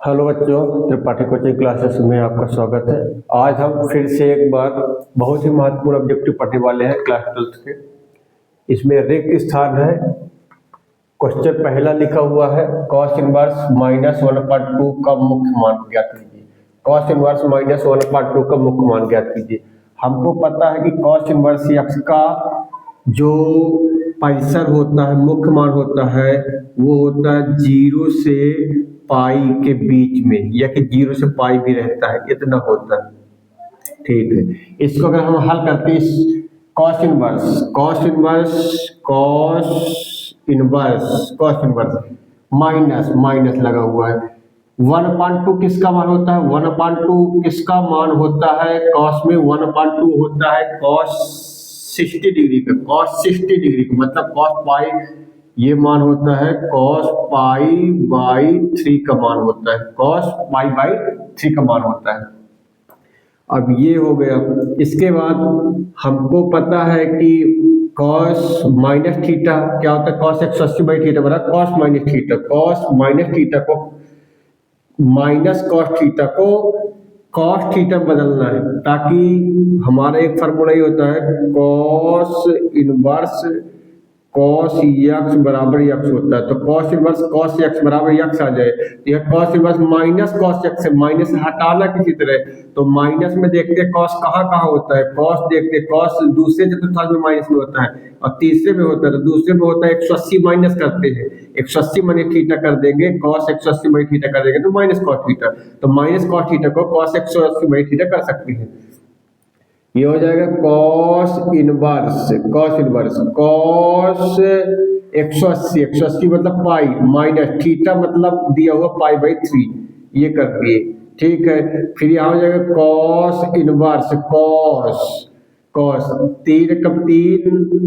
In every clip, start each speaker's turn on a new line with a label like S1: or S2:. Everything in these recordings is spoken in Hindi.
S1: हेलो बच्चों, त्रिपाठी कोचिंग क्लासेस में आपका स्वागत है। आज हम फिर से एक बार बहुत ही महत्वपूर्ण ऑब्जेक्टिव पढ़ने वाले हैं क्लास 12th के। इसमें रिक्त स्थान है। क्वेश्चन पहला लिखा हुआ है, कॉस इनवर्स -1/2 का मुख्य मान ज्ञात कीजिए। कॉस इनवर्स -1/2 का मुख्य मान ज्ञात कीजिए। हमको पता है कि कॉस इनवर्स एक्स का जो परिसर होता है, मुख्य मान होता है, वो होता है 0 से पाई के बीच में, या कि 0 से पाई भी रहता है, इतना होता है। ठीक है, इसको अगर हम हल करते हैं, कॉस इनवर्स माइनस लगा हुआ है 1/2 किसका मान होता है? 1/2 किसका मान होता है? कॉस में 1/2 होता है कॉस 60 डिग्री का। कॉस 60 डिग्री का मतलब कॉस पाई, ये मान होता है कॉस पाई बाई 3 का मान होता है। कॉस पाई बाई 3 का मान होता है। अब ये हो गया। इसके बाद हमको पता है कि कॉस माइनस थीटा क्या होता है? कॉस 180 बाई थीटा बराबर cos minus theta. Cos minus theta को माइनस कॉस थीटा को कॉस थीटा बदलना है, ताकि हमारा एक फार्मूला ही होता है कॉस इनवर्स कॉस एक्स बराबर एक्स होता है। तो कॉस इनवर्स कॉस एक्स बराबर एक्स आ जाए, तो यह cos inverse minus cos x है, माइनस हटाना किसी तरह। तो माइनस में देखते हैं कॉस कहाँ कहाँ होता है। कॉस देखते हैं, कॉस दूसरे चतुर्थांश में माइनस में होता है और तीसरे में होता है। तो दूसरे में होता है 180 माइनस करते हैं, 180 माइनस थीटा कर देंगे, कॉस 180 माइनस थीटा कर देंगे तो माइनस कॉस थीटा। तो माइनस कॉस थीटा को कॉस 180 माइनस थीटा कर सकते हैं। ये हो जाएगा कॉस इनवर्स कॉस 180 मतलब पाई माइनस थीटा मतलब दिया हुआ पाई बाई 3, ये कर दिए। ठीक है, फिर यहाँ हो जाएगा कॉस इनवर्स कॉस 3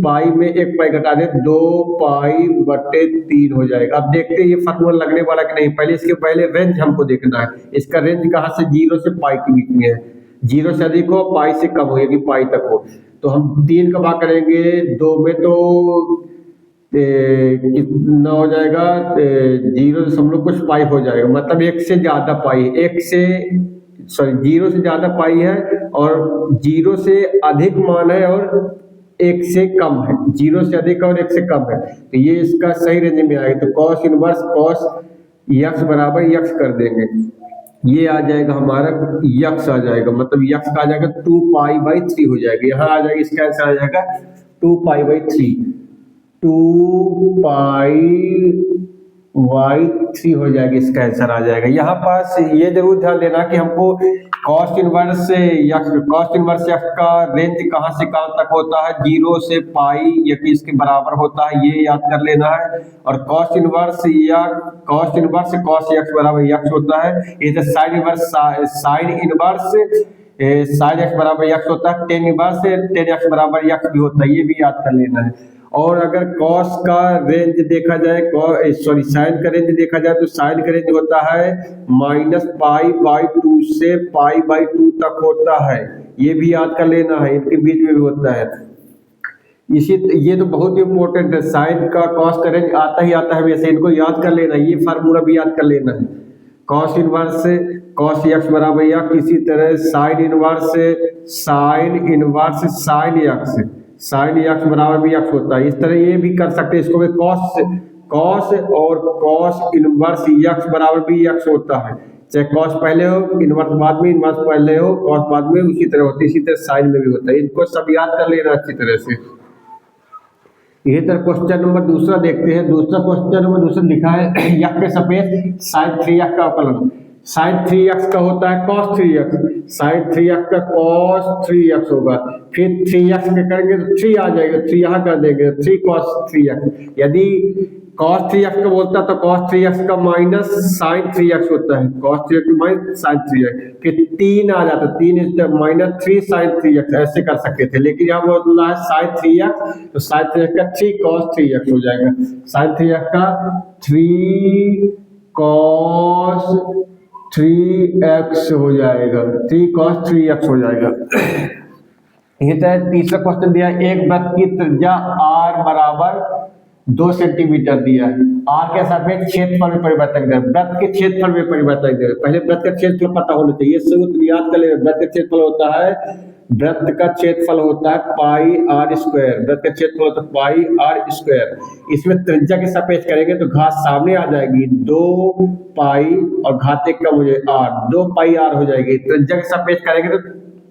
S1: पाई में 1 पाई घटा दे 2 पाई बटे 3 हो जाएगा। अब देखते हैं ये फार्मूला लगने वाला कि नहीं। पहले इसके पहले रेंज हमको देखना है। इसका रेंज कहाँ से? 0 से पाई के बीच में है। 0 से अधिक हो, पाई से कम हो, यानी पाई तक हो। तो हम 3 का भाग करेंगे 2 में तो कितना हो जाएगा? 0 कुछ पाई हो जाएगा, मतलब 1 से ज्यादा पाई, 0 से ज्यादा पाई है और 0 से अधिक मान है और 1 से कम है। 0 से अधिक और 1 से कम है, तो ये इसका सही रेंज में आएगा। तो कॉस इनवर्स कॉस एक्स बराबर एक्स कर देंगे, ये आ जाएगा हमारा यक्स आ जाएगा, मतलब यक्स का आ जाएगा 2 पाई बाई 3 हो जाएगा। यहाँ आ जाएगा, इसका आंसर आ जाएगा 2 पाई बाई 3, 2 पाई बाई 3 हो जाएगा, इसका आंसर आ जाएगा। यहाँ पास ये जरूर ध्यान देना कि हमको कॉस इनवर्स एक्स का रेंज कहाँ से कहाँ तक होता है? 0 से पाई या कि इसके बराबर होता है, ये याद कर लेना है। और कॉस इनवर्स कॉस एक्स बराबर एक्स होता है। इधर साइन एक्स बराबर एक्स होता है। टेन एक्स बराबर एक्स भी होता है, ये भी याद कर लेना है। और अगर कॉस का रेंज देखा जाए, साइन का रेंज देखा जाए, तो साइन का रेंज होता है -पाई/2 से पाई/2 तक होता है, ये भी याद कर लेना है। इनके बीच में भी होता है। ये तो बहुत ही इंपॉर्टेंट है। साइन का कॉस का रेंज आता ही आता है, वैसे इनको याद कर लेना, ये फार्मूला भी याद कर लेना है। कॉस इनवर्स कॉस एक्स बराबर एक्स, इसी तरह साइन एक्स बराबर भी एक्स होता है। इस तरह ये भी कर सकते हैं, इसको भी कॉस और कॉस इनवर्स एक्स बराबर भी एक्स होता है। चाहे कॉस पहले हो, इनवर्स बाद में, इनवर्स पहले हो, कॉस बाद में, उसी तरह होती है। इसी तरह साइन में भी होता है। इनको सब याद कर लेना अच्छी तरह से। यही तरह क्वेश्चन नंबर दूसरा देखते हैं। क्वेश्चन नंबर दूसरा लिखा है एक्स के सापेक्ष sin 3x का अवकलन। sin 3x का होता है cos 3x, sin 3x का cos 3x होगा। फिर 3x के करेंगे तो 3 आ जाएगा, 3 यहाँ कर देंगे 3 cos 3x। यदि cos 3x का बोलता है तो cos 3x का माइनस sin 3x होता है, cos 3x minus sin 3x। फिर 3 आ जाता है, 3 -3 sin 3x, ऐसे कर सकते थे। लेकिन यहाँ बोल रहा है sin 3x, तो sin 3x का 3 cos 3x हो जाएगा। sin 3x का 3 cos 3x हो जाएगा, 3 cos 3x हो जाएगा। ये तीसरा क्वेश्चन दिया, एक वृत्त की त्रिज्या r बराबर 2 सेंटीमीटर दिया है। आर के सापेक्ष क्षेत्रफल में परिवर्तन कर, वृत्त के क्षेत्रफल में परिवर्तन कर। पहले वृत्त का क्षेत्रफल पता होना चाहिए, सूत्र याद कर ले। वृत्त का क्षेत्रफल होता है, वृत्त का क्षेत्रफल होता है पाई आर स्क्वायर, वृत्त का क्षेत्रफल होता है पाई आर स्क्वायर। इसमें त्रिज्या के सापेक्ष करेंगे तो घात सामने आ जाएगी, 2 पाई और घात 1 कम हो जाएगी आर, 2 पाई आर हो जाएगी। त्रिज्या के सापेक्ष करेंगे तो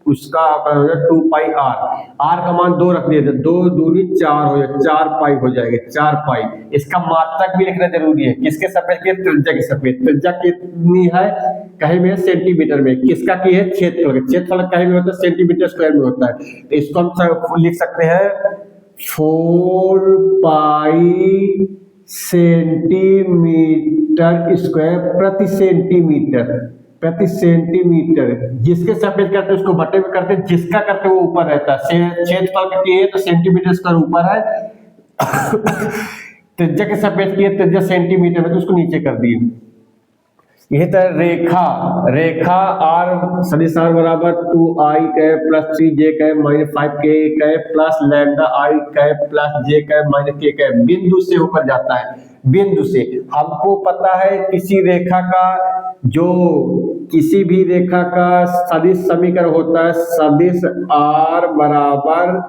S1: उसका हो जाएगा 2 पाई आर का मान 2 रख दिया, 2 दूनी 4 हो जाएगा, 4 पाई हो जाएगा, 4 पाई। इसका मात्रक भी लिखना जरूरी है, किसके सापेक्ष की? त्रिज्या के सापेक्ष। त्रिज्या कितनी है? कहीं में सेंटीमीटर में, किसका की है? क्षेत्रफल। क्षेत्रफल कहीं में होता है सेंटीमीटर स्क्वायर में होता है, तो इसको हम लिख सकते हैं 4 पाई सेंटीमीटर स्क्वायर प्रति सेंटीमीटर। जिसके सापेक्ष करते हैं उसको बटे में करते हैं, जिसका करते हैं वो ऊपर रहता है। क्षेत्रफल का किए तो सेंटीमीटर स्क्वायर ऊपर है, त्रिज्या के सापेक्ष किए त्रिज्या सेंटीमीटर में तो उसको नीचे कर दिए। यही तरह रेखा आर सदिश आर बराबर 2i plus 3j minus 5k plus lambda i plus j minus k बिंदु से ऊपर जाता है। बिंदु से हमको पता है किसी भी रेखा का सदिश समीकरण होता है, सदिश आर बराबर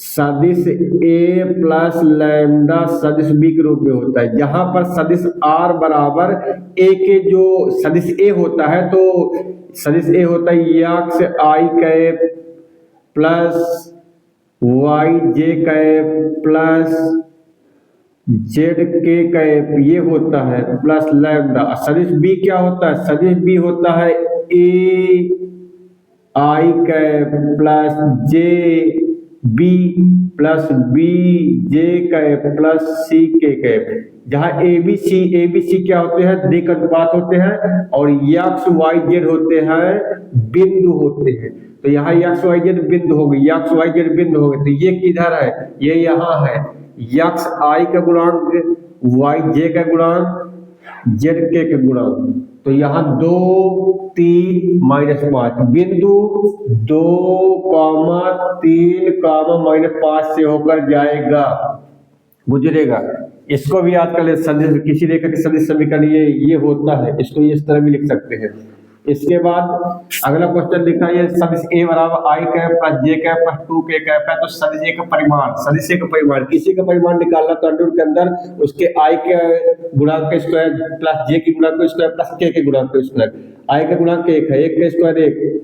S1: सदिश ए प्लस लैम्डा सदिश बी के रूप में होता है। जहां पर सदिश आर बराबर ए के जो सदिश ए होता है, तो सदिश ए होता है यक्स आई प्लस वाई जे प्लस जेड के ये होता है प्लस लैम्डा। सदिश बी क्या होता है? सदिश बी होता है A I plus J B plus B J plus C K. जहां ए बी सी क्या होते हैं? दिक् अनुपात होते हैं, और यक्स वाई जेड होते हैं बिंदु होते हैं। तो यहाँ यक्स वाई जेड बिंदु हो गई, यक्स वाई जेड बिंदु हो गए। तो ये किधर है? ये यहाँ है। यक्स आई का गुणांक, वाई जे का गुणांक, जेड के गुणांक। तो यहाँ 2 3 माइनस 5 बिंदु 2 3 माइनस 5 से होकर जाएगा, गुजरेगा। इसको भी याद कर ले, सदिश किसी रेखा के सदिश समीकरण ये होता है, इसको इस तरह भी लिख सकते हैं। इसके बाद अगला क्वेश्चन लिखा है सदिश ए बराबर आई प्लस जे प्लस 2k है। तो सदिश ए का परिमाण, किसी का परिमाण निकालना तो अंडर के अंदर उसके आई के गुणांक का स्क्वायर प्लस जे के गुणांक का स्क्वायर प्लस के गुणांक का स्क्वायर। आई का गुणांक 1 है, 1 का स्क्वायर 1,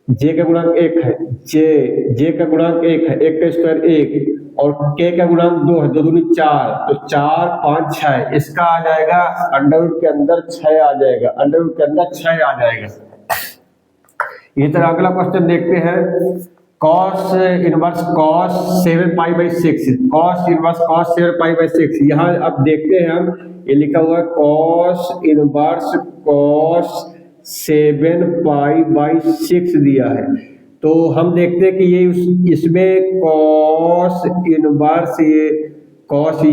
S1: जे का गुणांक 1 है, जे का गुणांक 1 है, 1 का स्क्वायर 1, और k का गुणांक 2 है, 2 दूनी 4, तो 4 5 6। इसका आ जाएगा अंडर रूट के अंदर 6 आ जाएगा, अंडर रूट के अंदर 6 आ जाएगा। इसी तरह अगला क्वेश्चन देखते हैं, cos inverse cos 7π/6, cos inverse cos 7π/6। यहाँ अब देखते हैं हम, ये लिखा हुआ है cos इनवर्स cos 7π/6 दिया है। तो हम देखते हैं कि ये इसमें cos इनवर्स cos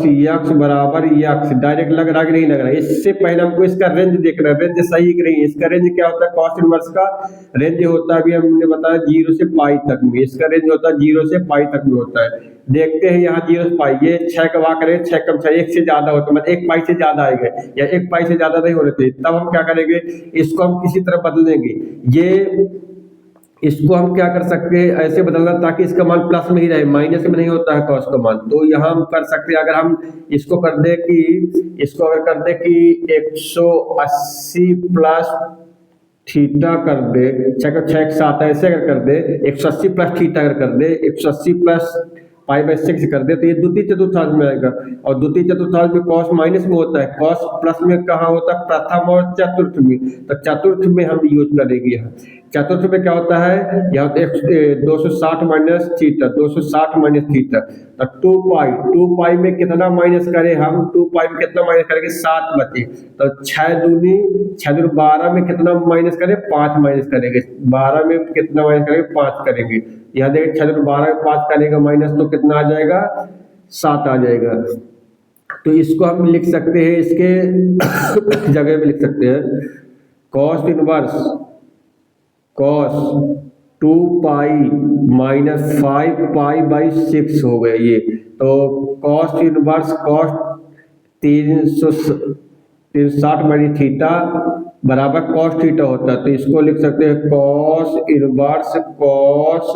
S1: यक्स बराबर यक्स डायरेक्ट लग रहा है कि नहीं लग रहा है। इससे पहले हमको इसका रेंज देखना है, रेंज सही कि नहीं। इसका रेंज क्या होता है? cos इनवर्स का रेंज होता है, अभी हमने बताया 0 से पाई तक में, इसका रेंज होता है 0 से पाई तक में होता है। देखते हैं यहाँ 0 से पाई, ये 6 का वाक करें, 6 कम 6 1 से ज्यादा होता है, मतलब 1 पाई से ज्यादा आएगा, या 1 पाई से ज्यादा नहीं होने चाहिए। तब हम क्या करेंगे, इसको हम किसी तरह बदल देंगे। इसको हम क्या कर सकते हैं, ऐसे बदलना ताकि इसका मान प्लस में ही रहे, माइनस में नहीं होता है cos का मान। तो यहाँ हम कर सकते हैं, अगर हम इसको कर दे कि 180 प्लस थीटा कर दे, 6 7 ऐसे अगर कर दे, 180 प्लस थीटा अगर कर दे, 180 प्लस π/6 कर दे, तो ये द्वितीय चतुर्थांश में आएगा। और द्वितीय चतुर्थांश में cos माइनस में होता है, cos प्लस में कहाँ होता है? प्रथम और चतुर्थ में। तो चतुर्थ में हम यूज करेंगे। यहाँ चतुर्थ में क्या होता है? यहाँ 260 माइनस थीटा, 260 माइनस थीटा, तो 2 पाई में कितना माइनस करें हम? 2 पाई में कितना माइनस करेंगे? 7 बचे। तो 6 दूनी 12 में कितना माइनस करें? 5 माइनस करेंगे। 12 में कितना माइनस करेंगे? 5 करेंगे। यहाँ देखिए 6 12 में 5 करेगा माइनस, तो कितना आ जाएगा? 7 आ जाएगा। तो इसको हम लिख सकते हैं, इसके जगह में लिख सकते हैं cos inverse cos 2 pi minus 5 pi by 6 हो गए ये। तो cos inverse cos 360 by theta बराबर कॉस थीटा होता है। तो इसको लिख सकते हैं cos inverse cos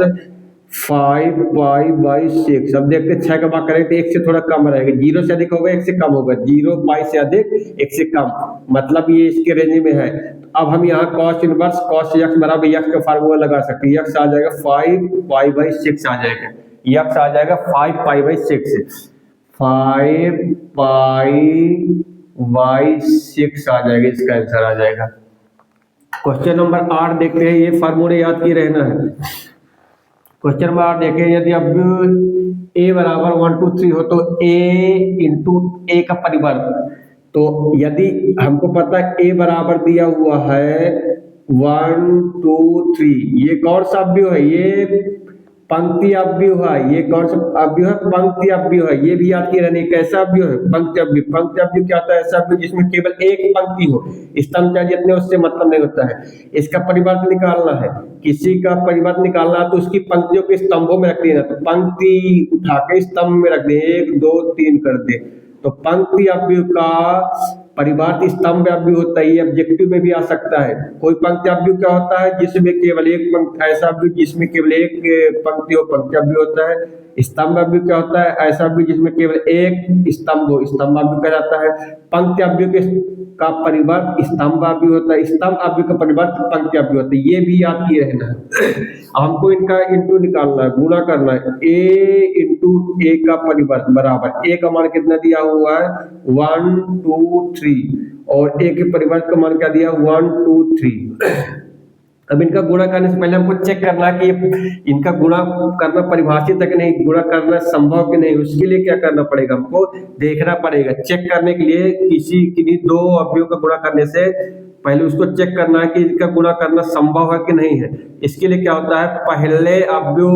S1: 5 pi by 6। अब देखते हैं 6 का भाग करें तो 1 से थोड़ा कम रहेगा, 0 से अधिक होगा 1 से कम होगा, 0 पाई से अधिक 1 से कम, मतलब ये इसके रेंज में है। अब हम यहाँ cos इनवर्स cos x बराबर x का फार्मूला लगा सकते हैं। x आ जाएगा 5 पाई बाई 6 आ जाएगा, x आ जाएगा 5 पाई बाई 6, 5 पाई बाई 6 आ जाएगा, इसका आंसर आ जाएगा। क्वेश्चन नंबर 8 देखते हैं, ये फार्मूले याद किए रहना है। क्वेश्चन नंबर 8 देखें, यदि अब a बराबर 1 2 3 हो तो a इंटू a का परिवर्त। तो यदि हमको पता है a बराबर दिया हुआ है 1 2 3, ये कौन सा अवयव है, ये पंक्ति अवयव है। ये कौन सा अवयव है, पंक्ति अवयव है। ये भी याद किए रहने, कैसा अवयव है, पंक्ति अवयव। पंक्ति अवयव क्या होता है, ऐसा अवयव जिसमें केवल एक पंक्ति हो, स्तंभ चाहे जितने उससे मतलब नहीं होता है। इसका परिवर्त निकालना है, किसी का परिवर्त निकालना है तो उसकी पंक्तियों के स्तंभों में रख देना। तो पंक्ति उठा के स्तंभ में रख दे, 1 2 3 कर दे। तो पंक्ति अवयव का परिवर्त स्तंभ अवयव होता है, ये ऑब्जेक्टिव में भी आ सकता है। कोई पंक्ति अवयव क्या होता है, जिसमें केवल एक पंक्ति, ऐसा अवयव जिसमें केवल एक पंक्ति हो, पंक्ति अवयव होता है। स्तंभ अवयव क्या होता है, ऐसा अवयव जिसमें केवल एक स्तंभ हो, स्तंभ अवयव कहलाता है। पंक्ति अवयव के का परिवर्त स्तंभ अवयव होता है, स्तंभ अवयव का परिवर्त पंक्ति अवयव होता है। ये भी याद किए रहना है। हमको इनका इंटू निकालना है, गुणा करना है। a इंटू a का परिवर्त बराबर, a का मान कितना दिया हुआ है 1 2 3 और a के परिवर्त का मान क्या दिया 1 2 3। अब इनका गुणा करने से पहले हमको चेक करना है कि इनका गुणा करना परिभाषित है कि नहीं, गुणा करना संभव कि नहीं। उसके लिए क्या करना पड़ेगा, हमको देखना पड़ेगा। चेक करने के लिए किन्हीं दो अवयवों का गुणा करने से पहले उसको चेक करना है कि इनका गुणा करना संभव है कि नहीं है। इसके लिए क्या होता है, पहले अवयव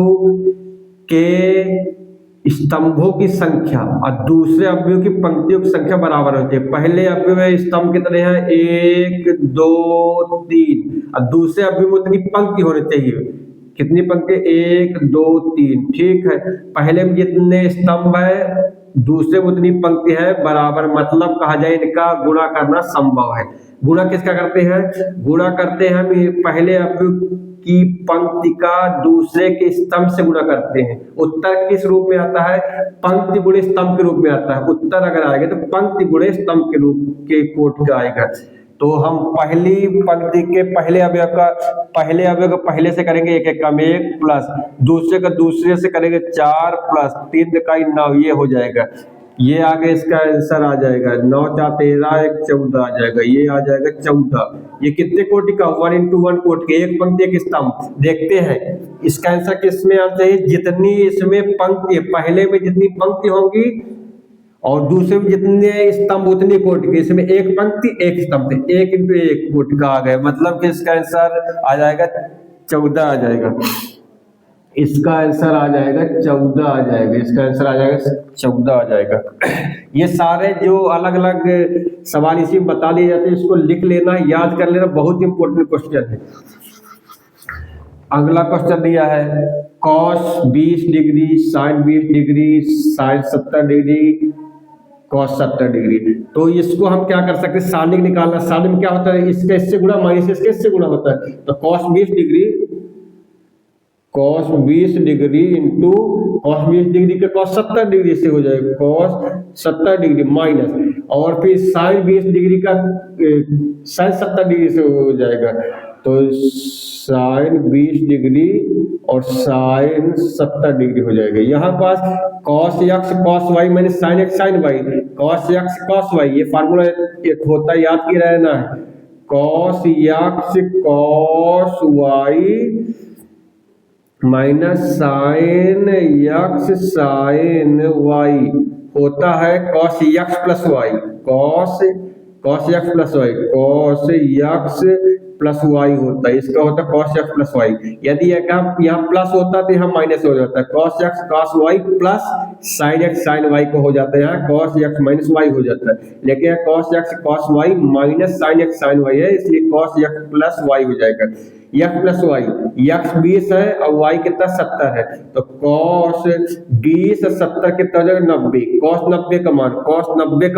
S1: के स्तंभों की संख्या और दूसरे अवयव की पंक्तियों की संख्या बराबर होती है। पहले अवयव में स्तंभ कितने हैं 1 2 3 और दूसरे अवयव में उतनी पंक्ति होनी चाहिए। कितनी पंक्ति 1 2 3, ठीक है। पहले में जितने स्तंभ है दूसरे में उतनी पंक्ति है बराबर, मतलब कहा जाए इनका गुणा करना संभव है। गुणा किसका करते हैं, गुणा करते हैं हम पहले अवयव की पंक्ति का दूसरे के स्तंभ से गुणा करते हैं। उत्तर किस रूप में आता है, पंक्ति गुणे स्तंभ के रूप में आता है। उत्तर अगर आएगा तो पंक्ति गुणे स्तंभ के रूप के कोट का आएगा। तो हम पहली पंक्ति के पहले अवयव का पहले से करेंगे 1 1 कम 1 प्लस दूसरे का दूसरे से करेंगे 4 प्लस 3 का 9, ये हो जाएगा। ये आगे इसका आंसर आ जाएगा 9 4 13 1 14 आ जाएगा, ये आ जाएगा 14। ये कितने कोटि का 1 इंटू 1 कोटि के, एक पंक्ति एक स्तंभ। देखते हैं इसका आंसर किसमें आना चाहिए, जितनी इसमें पंक्ति, पहले में जितनी पंक्ति होंगी और दूसरे में जितने स्तंभ उतनी कोटि के। इसमें एक पंक्ति एक स्तंभ थे, 1 इंटू 1 कोटि का आ गया, मतलब कि इसका आंसर आ जाएगा 14 आ जाएगा। इसका आंसर आ जाएगा 14 आ जाएगा, इसका आंसर आ जाएगा 14 आ जाएगा। ये सारे जो अलग अलग सवाल इसी में बता दिए जाते हैं, इसको लिख लेना, याद कर लेना, बहुत इंपॉर्टेंट क्वेश्चन है। अगला क्वेश्चन दिया है cos 20 degree sin 20 degree sin 70 degree cos 70 degree. तो इसको हम क्या कर सकते हैं, सारणिक निकालना। सारणिक में क्या होता है, इसके इससे गुणा माइनस इसके इससे गुणा होता है। तो cos 20 degree into cos 20 degree का cos 70 डिग्री से हो जाएगा cos 70 डिग्री माइनस, और फिर sin 20 डिग्री का sin 70 डिग्री से हो जाएगा। तो sin 20 डिग्री और sin 70 डिग्री हो जाएगा। यहाँ पास cos x cos y minus sin x sin y, cos x cos y, ये फार्मूला एक होता है, याद की रहना है। cos x cos y minus sin x sin y होता है cos x plus y, cos x plus y, cos x plus y होता है। इसका होता है cos x प्लस y। यदि यहाँ प्लस होता तो यहाँ माइनस हो जाता है, cos x cos y plus sin x sin y को हो जाता है, यहाँ cos x माइनस y हो जाता है। लेकिन यहाँ cos x cos y minus sin x sin y है, इसलिए cos x प्लस y हो जाएगा। x प्लस वाई, x 20 है और y कितना 70 है, तो cos 20 70 कितना हो जाएगा 90। cos 90 का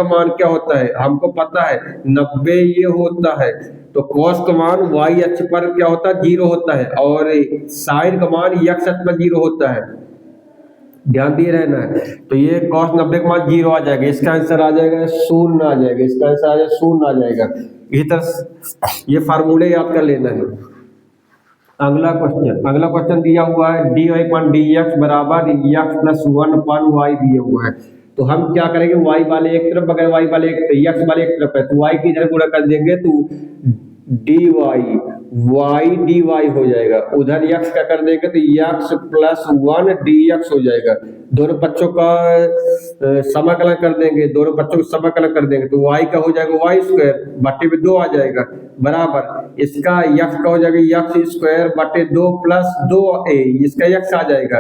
S1: मान क्या होता है हमको पता है 90 ये होता है, तो cos का मान y अक्ष पर क्या होता है 0 होता है और sin का मान x अक्ष पर 0 होता है, ध्यान दिए रहना है। तो ये cos 90 का मान 0 आ जाएगा, इसका आंसर आ जाएगा 0 आ जाएगा, इसका आंसर आ जाएगा 0 आ जाएगा। इसी तरह ये फार्मूले याद कर लेना है। अगला क्वेश्चन दिया हुआ है dy अपन dx बराबर x प्लस 1 अपन y दिया हुआ है, तो हम क्या करेंगे y वाले एक तरफ बगैर y वाले x वाले एक तरफ है, तो y की इधर गुणा कर देंगे तो dy y dy हो जाएगा, उधर x का कर देंगे तो x प्लस 1 dx हो जाएगा। दोनों बच्चों का समाकलन कर देंगे, दोनों बच्चों को समाकलन कर देंगे तो y का हो जाएगा y स्क्वायर बटे में 2 आ जाएगा बराबर, इसका x का हो जाएगा x स्क्वायर बटे 2 प्लस 2a, इसका x आ जाएगा,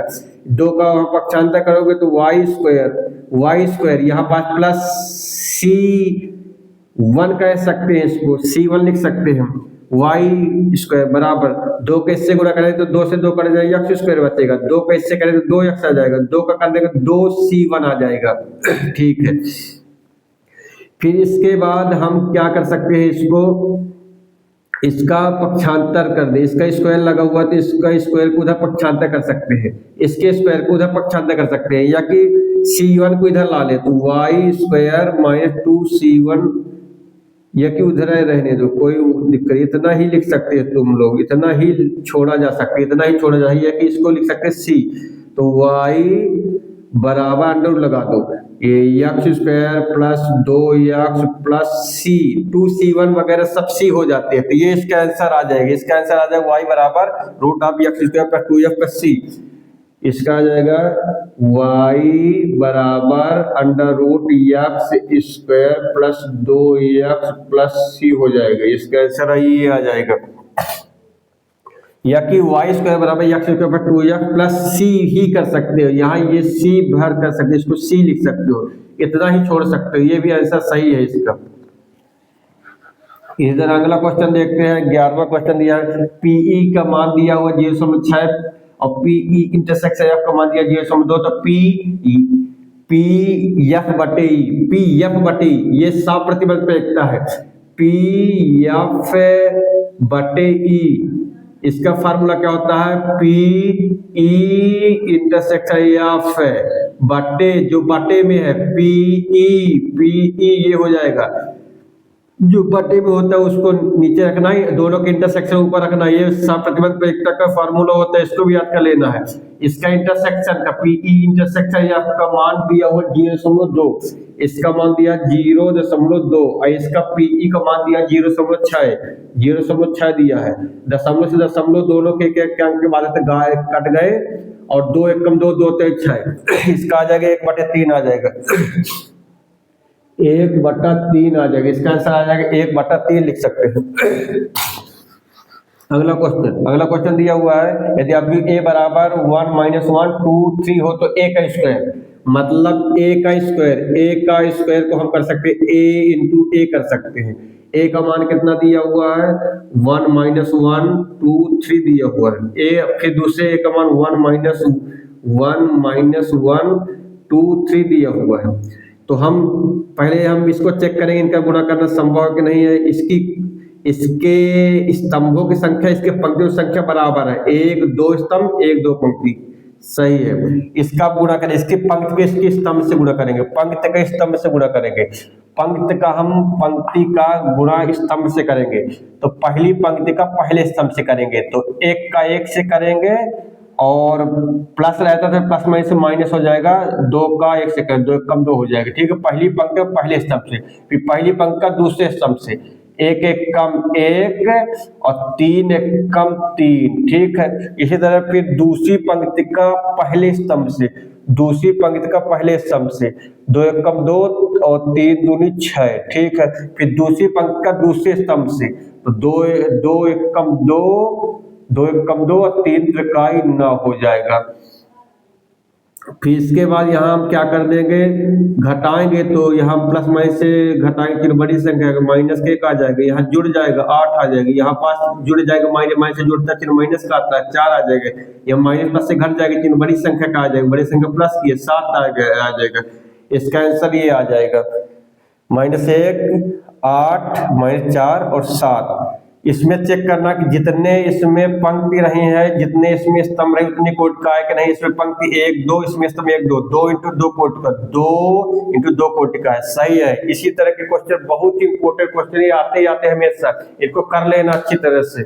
S1: 2 का पक्षांतर करोगे तो y स्क्वायर यहाँ पास प्लस c1 कह सकते हैं, इसको c1 लिख सकते हैं हम, y स्क्वायर बराबर 2 का इससे गुणा करेंगे तो 2 से 2 कर जाएगा x स्क्वायर बचेगा, 2 का इससे करेंगे तो 2x आ जाएगा, 2 का कर देंगे 2c1 आ जाएगा। ठीक है, फिर इसके बाद हम क्या कर सकते हैं, इसका पक्षांतर कर दे, इसका स्क्वायर लगा हुआ तो इसका स्क्वायर को उधर पक्षांतर कर सकते हैं, इसके स्क्वायर को उधर पक्षांतर कर सकते हैं, या कि c1 को इधर ला ले तो y स्क्वायर माइनस 2c1, या कि उधर रहने दो कोई दिक्कत, इतना ही लिख सकते हैं तुम लोग, इतना ही छोड़ा जा सकते, इतना ही छोड़ा जा, या कि इसको लिख सकते c, तो y बराबर अंडर लगा दो, ये x square plus 2x plus c, 2c1 वगैरह सब c हो जाते हैं, तो ये इसका आंसर आ जाएगा, इसका आंसर आ जाएगा y बराबर root of x square plus 2f plus c, इसका आ जाएगा y बराबर under root x square plus 2x plus c हो जाएगा, इसका आंसर ये आ जाएगा, या कि y स्क्वायर बराबर x स्क्वायर पर 2x प्लस c ही कर सकते हो, यहाँ ये c भर कर सकते हो, इसको c लिख सकते हो, इतना ही छोड़ सकते हो, ये भी आंसर सही है इसका। इधर अगला क्वेश्चन देखते हैं, 11वां क्वेश्चन दिया है PE का मान दिया हुआ 0.6 और PE इंटरसेक्शन f का मान दिया 0.2, तो PF बटे E ये साफ प्रतिबंध पे एकता है, PF बटे E, इसका फार्मूला क्या होता है PE इंटरसेक्शन एफ बटे, जो बटे में है PE ये हो जाएगा, जो बटे में होता है उसको नीचे रखना है, दोनों के इंटरसेक्शन ऊपर रखना है, ये साफ प्रतिबंध पे एकता का फार्मूला होता है, इसको भी याद कर लेना है। इसका इंटरसेक्शन का PE इंटरसेक्शन एफ का मान दिया हुआ 0.2, इसका मान दिया 0.2 और इसका PE का मान दिया 0.6 दिया है, दशमलव से दशमलव दोनों के अंक के बाद कट गए और 2 एकम 2 2 3 6, इसका आ जाएगा 1/3 आ जाएगा, 1/3 आ जाएगा, इसका आंसर आ जाएगा 1/3 लिख सकते हैं। अगला क्वेश्चन दिया हुआ है, यदि अभी a बराबर 1 - 1 2 3 हो तो a का स्क्वायर, मतलब a का स्क्वायर को हम कर सकते हैं a इंटू a कर सकते हैं, a का मान कितना दिया हुआ है 1 - 1 2 3 दिया हुआ है, a फिर दूसरे a का मान 1 - 1 2 3 दिया हुआ है, तो हम पहले इसको चेक करेंगे इनका गुणा करना संभव है कि नहीं है, इसके स्तंभों की संख्या इसके पंक्तियों की संख्या बराबर है, 1 2 स्तंभ 1 2 पंक्ति, सही है, इसका गुणा करें, इसकी पंक्ति को इसके स्तंभ से गुणा करेंगे, पंक्ति का स्तंभ से गुणा करेंगे, पंक्ति का हम पंक्ति का गुणा स्तंभ से करेंगे, तो पहली पंक्ति का पहले स्तंभ से करेंगे, तो 1 का 1 से करेंगे और प्लस रहता है प्लस में से माइनस हो जाएगा, 2 का 1 से कर 2 कम 2 हो जाएगा, ठीक है, पहली पंक्ति पहले स्तंभ से, फिर पहली पंक्ति का दूसरे स्तंभ से, 1 1 कम 1 और 3 1 कम 3, ठीक है, इसी तरह फिर दूसरी पंक्ति का पहले स्तंभ से, 2 1 कम 2 और 3 दूनी 6, ठीक है, फिर दूसरी पंक्ति का दूसरे स्तंभ से, तो 2 1 कम 2 और 3 त्रिकाई 9 हो जाएगा। फिर इसके बाद यहाँ हम क्या कर देंगे, घटाएंगे तो यहाँ प्लस माइनस से घटाएंगे फिर बड़ी संख्या माइनस के एक आ जाएगा, यहाँ जुड़ जाएगा 8 आ जाएगी, यहाँ 5 जुड़ जाएगा, माइनस माइनस से जुड़ता है फिर माइनस का आता है 4 आ जाएगा, यहाँ माइनस प्लस से घट जाएगा फिर बड़ी संख्या का आ जाएगा, बड़ी संख्या प्लस की है 7 आ जाएगा। इसका आंसर ये आ जाएगा -1, 8, -4 और 7। इसमें चेक करना कि जितने इसमें पंक्ति रही है, जितने इसमें स्तंभ रहे उतने कोट का है कि नहीं। इसमें पंक्ति 1, 2, इसमें स्तंभ 1, 2, 2 इंटू 2 कोट का, 2 इंटू 2 कोट का है, सही है। इसी तरह के क्वेश्चन बहुत ही इंपॉर्टेंट क्वेश्चन आते ही आते हमेशा, इनको कर लेना अच्छी तरह से।